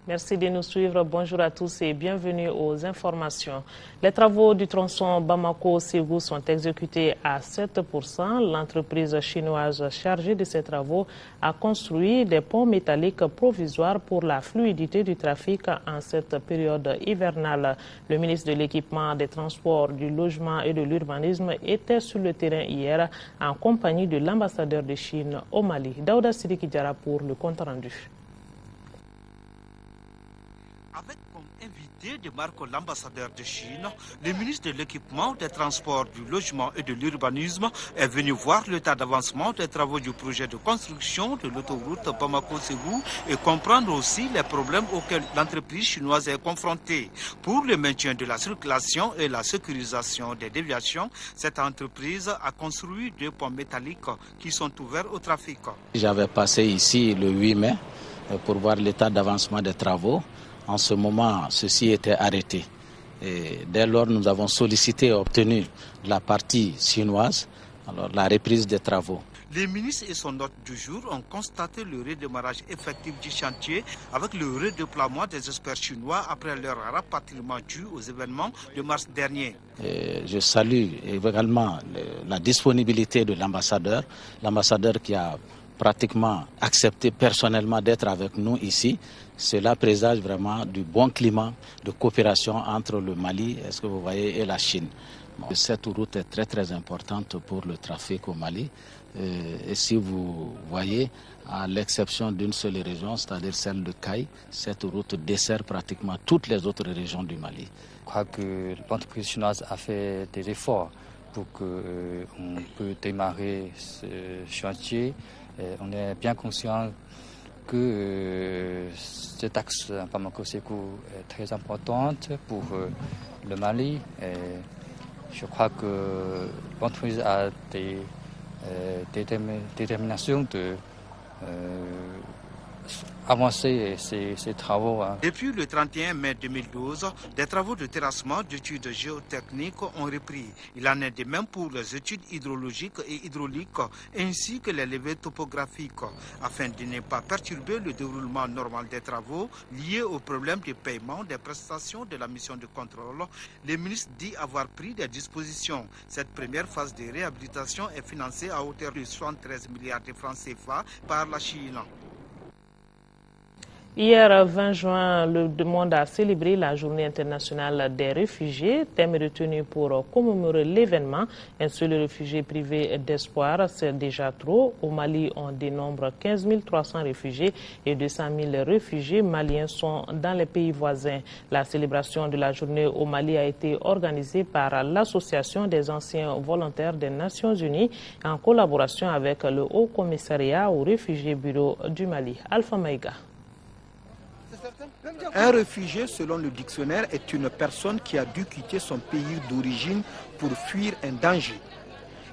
Merci de nous suivre. Bonjour à tous et bienvenue aux informations. Les travaux du tronçon Bamako-Ségou sont exécutés à 7%. L'entreprise chinoise chargée de ces travaux a construit des ponts métalliques provisoires pour la fluidité du trafic en cette période hivernale. Le ministre de l'Équipement, des Transports, du Logement et de l'Urbanisme était sur le terrain hier en compagnie de l'ambassadeur de Chine au Mali. Daouda Sidiki Diarra pour le compte rendu. Avec comme invité de marque l'ambassadeur de Chine, le ministre de l'Équipement, des Transports, du Logement et de l'Urbanisme est venu voir l'état d'avancement des travaux du projet de construction de l'autoroute Bamako-Ségou et comprendre aussi les problèmes auxquels l'entreprise chinoise est confrontée. Pour le maintien de la circulation et la sécurisation des déviations, cette entreprise a construit 2 ponts métalliques qui sont ouverts au trafic. J'avais passé ici le 8 mai pour voir l'état d'avancement des travaux. En ce moment, ceci était arrêté. Et dès lors, nous avons sollicité et obtenu de la partie chinoise la reprise des travaux. Les ministres et son hôte du jour ont constaté le redémarrage effectif du chantier avec le redéploiement des experts chinois après leur rapatriement dû aux événements de mars dernier. Je salue également la disponibilité de l'ambassadeur qui a pratiquement accepté personnellement d'être avec nous ici. Cela présage vraiment du bon climat de coopération entre le Mali, est-ce que vous voyez, et la Chine. Cette route est très importante pour le trafic au Mali. Et si vous voyez, à l'exception d'une seule région, c'est-à-dire celle de Caille, cette route dessert pratiquement toutes les autres régions du Mali. Je crois que l'entreprise chinoise a fait des efforts pour qu'on puisse démarrer ce chantier. On est bien conscient que cet axe Bamako-Ségou est très importante pour le Mali. Et je crois que l'entreprise a des déterminations de avancer ces travaux. Depuis le 31 mai 2012, des travaux de terrassement d'études géotechniques ont repris. Il en est de même pour les études hydrologiques et hydrauliques ainsi que les levées topographiques. Afin de ne pas perturber le déroulement normal des travaux liés au problème de paiement des prestations de la mission de contrôle, le ministre dit avoir pris des dispositions. Cette première phase de réhabilitation est financée à hauteur de 73 milliards de francs CFA par la Chine. Hier, 20 juin, le monde a célébré la Journée internationale des réfugiés. Thème retenu pour commémorer l'événement. Un seul réfugié privé d'espoir, c'est déjà trop. Au Mali, on dénombre 15 300 réfugiés et 200 000 réfugiés maliens sont dans les pays voisins. La célébration de la journée au Mali a été organisée par l'Association des anciens volontaires des Nations Unies en collaboration avec le Haut Commissariat aux réfugiés bureau du Mali. Alpha Maïga. Un réfugié, selon le dictionnaire, est une personne qui a dû quitter son pays d'origine pour fuir un danger.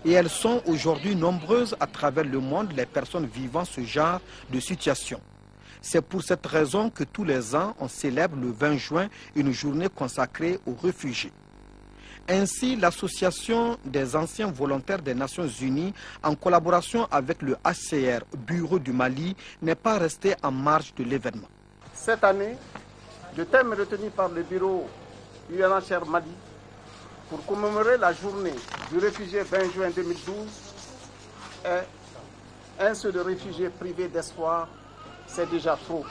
Et elles sont aujourd'hui nombreuses à travers le monde, les personnes vivant ce genre de situation. C'est pour cette raison que tous les ans, on célèbre le 20 juin une journée consacrée aux réfugiés. Ainsi, l'Association des anciens volontaires des Nations Unies, en collaboration avec le HCR, Bureau du Mali, n'est pas restée en marge de l'événement. Cette année, le thème retenu par le bureau UNHCR Mali pour commémorer la journée du réfugié 20 juin 2012 est un seul réfugié privé d'espoir, c'est déjà trop.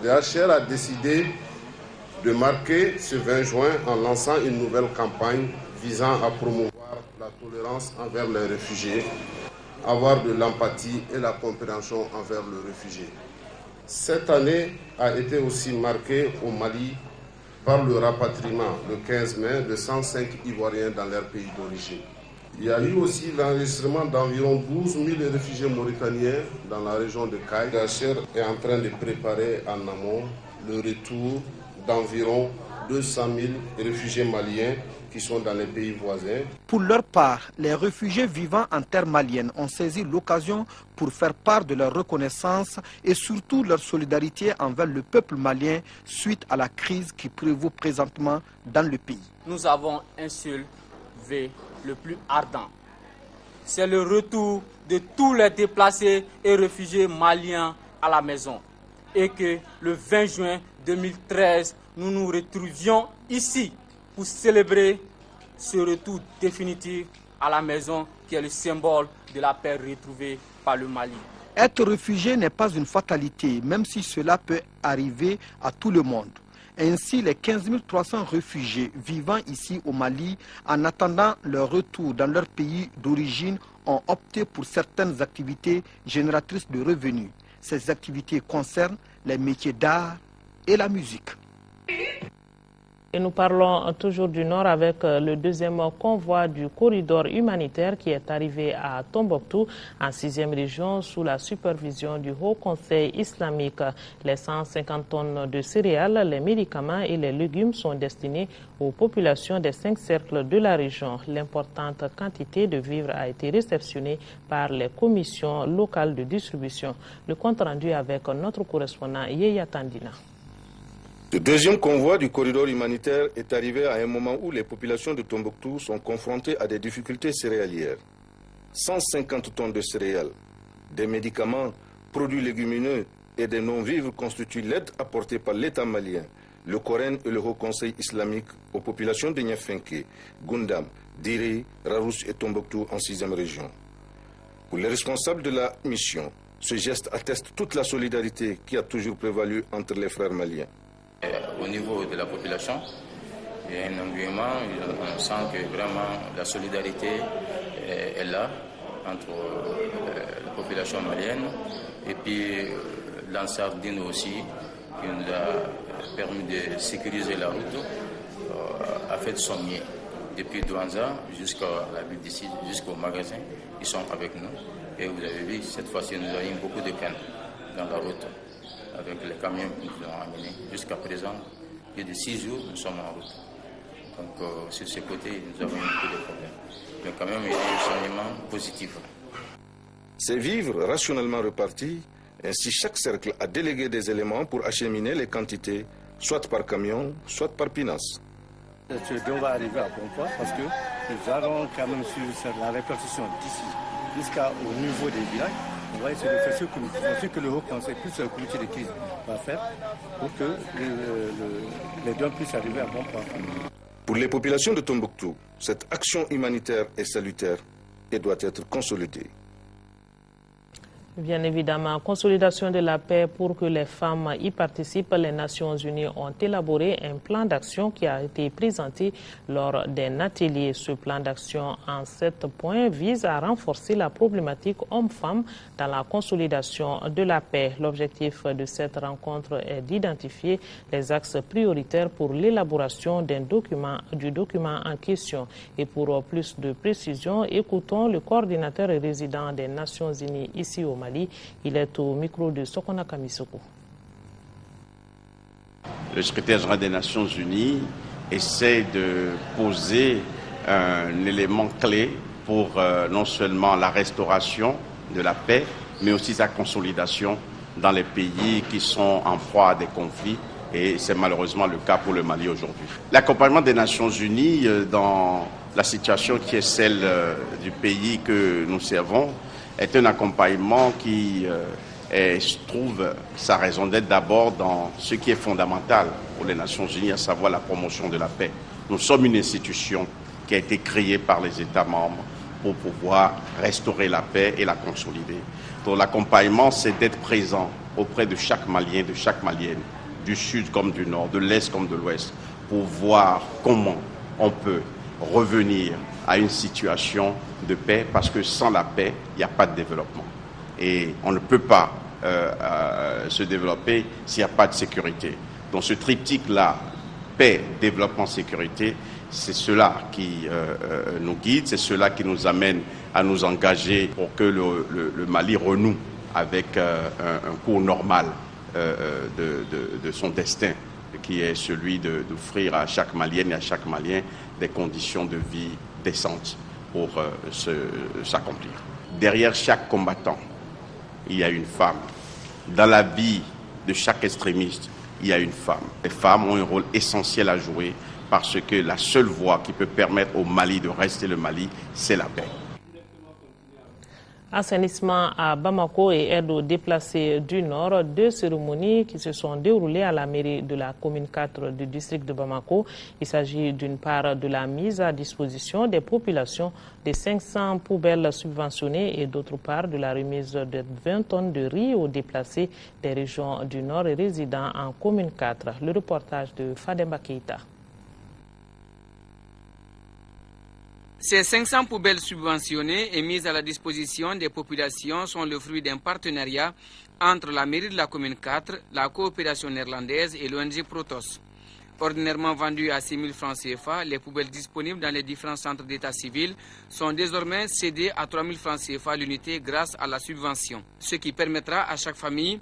Le HCR a décidé de marquer ce 20 juin en lançant une nouvelle campagne visant à promouvoir la tolérance envers les réfugiés, avoir de l'empathie et la compréhension envers le réfugié. Cette année a été aussi marquée au Mali par le rapatriement le 15 mai de 105 Ivoiriens dans leur pays d'origine. Il y a eu aussi l'enregistrement d'environ 12 000 réfugiés mauritaniens dans la région de Caille. Le HCR est en train de préparer en amont le retour d'environ 200 000 réfugiés maliens qui sont dans les pays voisins. Pour leur part, les réfugiés vivant en terre malienne ont saisi l'occasion pour faire part de leur reconnaissance et surtout leur solidarité envers le peuple malien suite à la crise qui prévaut présentement dans le pays. Nous avons un seul vœu le plus ardent. C'est le retour de tous les déplacés et réfugiés maliens à la maison. et que le 20 juin 2013, nous nous retrouvions ici pour célébrer ce retour définitif à la maison qui est le symbole de la paix retrouvée par le Mali. Être réfugié n'est pas une fatalité, même si cela peut arriver à tout le monde. Ainsi, les 15 300 réfugiés vivant ici au Mali, en attendant leur retour dans leur pays d'origine, ont opté pour certaines activités génératrices de revenus. Ces activités concernent les métiers d'art et la musique. Et nous parlons toujours du Nord avec le deuxième convoi du corridor humanitaire qui est arrivé à Tombouctou, en 6e région, sous la supervision du Haut Conseil islamique. Les 150 tonnes de céréales, les médicaments et les légumes sont destinés aux populations des 5 cercles de la région. L'importante quantité de vivres a été réceptionnée par les commissions locales de distribution. Le compte rendu avec notre correspondant Yeya Tandina. Le deuxième convoi du corridor humanitaire est arrivé à un moment où les populations de Tombouctou sont confrontées à des difficultés céréalières. 150 tonnes de céréales, des médicaments, produits légumineux et des non-vivres constituent l'aide apportée par l'État malien, le Coran et le Haut Conseil islamique aux populations de Niafenké, Gundam, Diré, Rarousse et Tombouctou en 6e région. Pour les responsables de la mission, ce geste atteste toute la solidarité qui a toujours prévalu entre les frères maliens. Au niveau de la population, il y a un engouement, on sent que vraiment la solidarité est là entre la population malienne et puis l'Ansardine aussi, qui nous a permis de sécuriser la route, a fait son mieux. Depuis Douanza jusqu'à la ville d'ici, jusqu'au magasin, ils sont avec nous. Et vous avez vu, cette fois-ci, nous avons eu beaucoup de cannes dans la route, avec les camions qui nous ont amenés. Jusqu'à présent, il y a de 6 jours, nous sommes en route. Donc, sur ce côté, nous avons eu beaucoup de problèmes. Mais quand même, il y a un changement positif. Ces vivres rationnellement repartis, ainsi chaque cercle a délégué des éléments pour acheminer les quantités, soit par camion, soit par pinasse. On va arriver à bon point parce que nous allons quand même suivre la répartition d'ici jusqu'au niveau des villages. On va essayer de faire ce que le Haut Conseil plus le comité de crise va faire pour que les dons puissent arriver à bon point. Pour les populations de Tombouctou, cette action humanitaire est salutaire et doit être consolidée. Bien évidemment, consolidation de la paix pour que les femmes y participent. Les Nations Unies ont élaboré un plan d'action qui a été présenté lors d'un atelier. Ce plan d'action en 7 points vise à renforcer la problématique homme-femme dans la consolidation de la paix. L'objectif de cette rencontre est d'identifier les axes prioritaires pour l'élaboration du document en question. Et pour plus de précision, écoutons le coordinateur et résident des Nations Unies ici au Mali. Il est au micro de Sokona Kamisoko. Le secrétaire général des Nations Unies essaie de poser un élément clé pour non seulement la restauration de la paix, mais aussi sa consolidation dans les pays qui sont en proie à des conflits. Et c'est malheureusement le cas pour le Mali aujourd'hui. L'accompagnement des Nations Unies dans la situation qui est celle du pays que nous servons est un accompagnement qui trouve sa raison d'être d'abord dans ce qui est fondamental pour les Nations Unies, à savoir la promotion de la paix. Nous sommes une institution qui a été créée par les États membres pour pouvoir restaurer la paix et la consolider. Donc l'accompagnement, c'est d'être présent auprès de chaque Malien, de chaque Malienne, du Sud comme du Nord, de l'Est comme de l'Ouest, pour voir comment on peut revenir à une situation de paix, parce que sans la paix, il n'y a pas de développement. Et on ne peut pas se développer s'il n'y a pas de sécurité. Donc ce triptyque-là, paix, développement, sécurité, c'est cela qui nous guide, c'est cela qui nous amène à nous engager pour que le Mali renoue avec un cours normal de son destin, qui est celui d'offrir à chaque Malienne et à chaque Malien des conditions de vie décentes pour s'accomplir. Derrière chaque combattant, il y a une femme. Dans la vie de chaque extrémiste, il y a une femme. Les femmes ont un rôle essentiel à jouer parce que la seule voie qui peut permettre au Mali de rester le Mali, c'est la paix. Assainissement à Bamako et aide aux déplacés du Nord, 2 cérémonies qui se sont déroulées à la mairie de la commune 4 du district de Bamako. Il s'agit d'une part de la mise à disposition des populations de 500 poubelles subventionnées et d'autre part de la remise de 20 tonnes de riz aux déplacés des régions du Nord et résidant en commune 4. Le reportage de Fademba Keita. Ces 500 poubelles subventionnées et mises à la disposition des populations sont le fruit d'un partenariat entre la mairie de la commune 4, la coopération néerlandaise et l'ONG Protos. Ordinairement vendues à 6 000 francs CFA, les poubelles disponibles dans les différents centres d'état civil sont désormais cédées à 3 000 francs CFA l'unité grâce à la subvention, ce qui permettra à chaque famille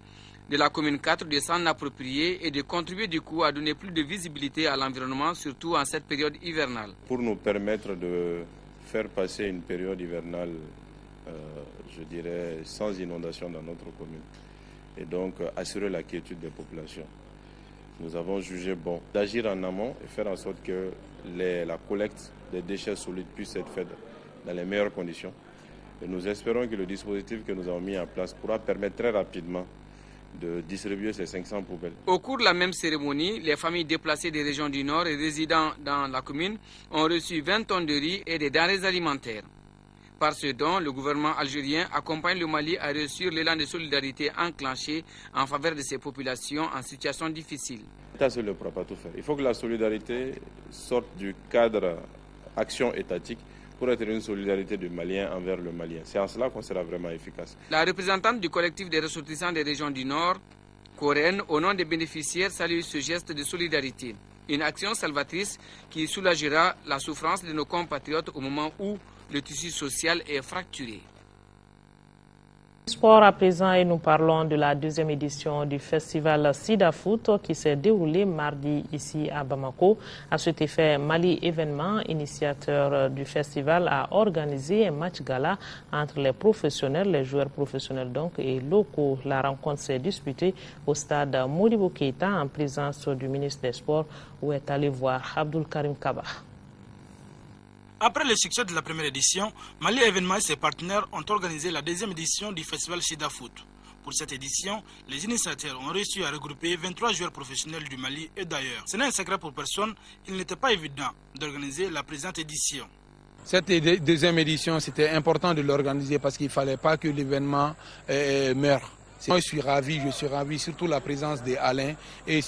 de la commune 4 de s'en approprier et de contribuer du coup à donner plus de visibilité à l'environnement, surtout en cette période hivernale. Pour nous permettre de faire passer une période hivernale, je dirais, sans inondation dans notre commune, et donc assurer la quiétude des populations, nous avons jugé bon d'agir en amont et faire en sorte que la collecte des déchets solides puisse être faite dans les meilleures conditions. Et nous espérons que le dispositif que nous avons mis en place pourra permettre très rapidement de distribuer ces 500 poubelles. Au cours de la même cérémonie, les familles déplacées des régions du Nord et résidant dans la commune ont reçu 20 tonnes de riz et des denrées alimentaires. Par ce don, le gouvernement algérien accompagne le Mali à réussir l'élan de solidarité enclenché en faveur de ces populations en situation difficile. L'État seul ne pourra pas tout faire. Il faut que la solidarité sorte du cadre action étatique pour être une solidarité du Malien envers le Malien. C'est en cela qu'on sera vraiment efficace. La représentante du collectif des ressortissants des régions du Nord, Corinne, au nom des bénéficiaires, salue ce geste de solidarité. Une action salvatrice qui soulagera la souffrance de nos compatriotes au moment où le tissu social est fracturé. Sport à présent et nous parlons de la 2e édition du festival Sida Foot qui s'est déroulé mardi ici à Bamako. À cet effet, Mali Événement, initiateur du festival, a organisé un match gala entre les professionnels, les joueurs professionnels donc et locaux. La rencontre s'est disputée au stade Modibo Keïta en présence du ministre des Sports où est allé voir Abdul Karim Kaba. Après le succès de la première édition, Mali Événement et ses partenaires ont organisé la 2e édition du festival Sida Foot. Pour cette édition, les initiateurs ont réussi à regrouper 23 joueurs professionnels du Mali et d'ailleurs. Ce n'est un secret pour personne, il n'était pas évident d'organiser la présente édition. Cette 2e édition, c'était important de l'organiser parce qu'il ne fallait pas que l'événement meure. Je suis ravi, surtout la présence d'Alain et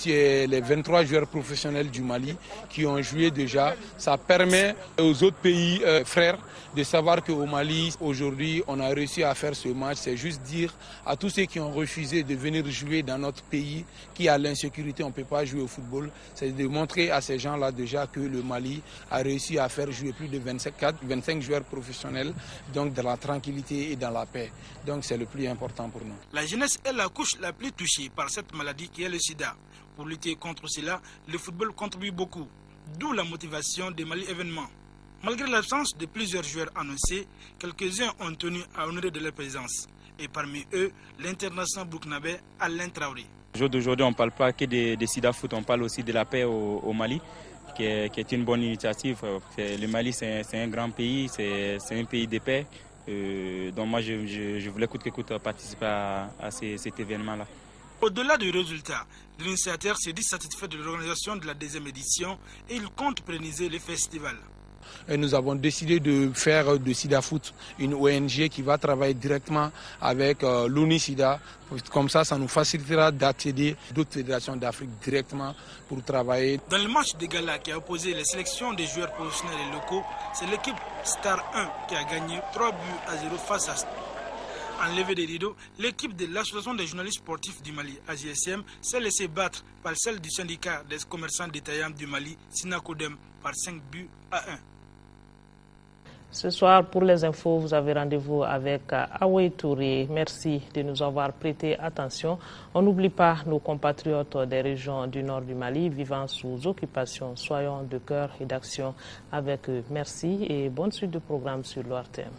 les 23 joueurs professionnels du Mali qui ont joué déjà. Ça permet aux autres pays frères de savoir qu'au Mali, aujourd'hui, on a réussi à faire ce match. C'est juste dire à tous ceux qui ont refusé de venir jouer dans notre pays, qui a l'insécurité, on ne peut pas jouer au football. C'est de montrer à ces gens-là déjà que le Mali a réussi à faire jouer plus de 25 joueurs professionnels, donc dans la tranquillité et dans la paix. Donc c'est le plus important pour nous. La jeunesse est la couche la plus touchée par cette maladie qui est le sida. Pour lutter contre cela, le football contribue beaucoup, d'où la motivation des Mali Événements. Malgré l'absence de plusieurs joueurs annoncés, quelques-uns ont tenu à honorer de leur présence. Et parmi eux, l'international burkinabé Alain Traoré. Aujourd'hui, on ne parle pas que de Sida Foot, on parle aussi de la paix au Mali, qui est une bonne initiative. Le Mali, c'est un grand pays, c'est un pays de paix. Donc moi, je voulais coûte que coûte participer à cet événement-là. Au-delà du résultat, l'initiateur s'est dit satisfait de l'organisation de la 2e édition et il compte pérenniser le festival. Et nous avons décidé de faire de Sida Foot une ONG qui va travailler directement avec l'ONU-Sida. Comme ça nous facilitera d'accéder à d'autres fédérations d'Afrique directement pour travailler. Dans le match de gala qui a opposé les sélections des joueurs professionnels et locaux, c'est l'équipe Star 1 qui a gagné 3-0 face à enlevé des rideaux. L'équipe de l'Association des journalistes sportifs du Mali, AJSM, s'est laissée battre par celle du syndicat des commerçants détaillants du Mali, Sinakodem, par 5-1. Ce soir, pour les infos, vous avez rendez-vous avec Aoué Touré. Merci de nous avoir prêté attention. On n'oublie pas nos compatriotes des régions du nord du Mali vivant sous occupation. Soyons de cœur et d'action avec eux. Merci et bonne suite de programme sur l'ORTM.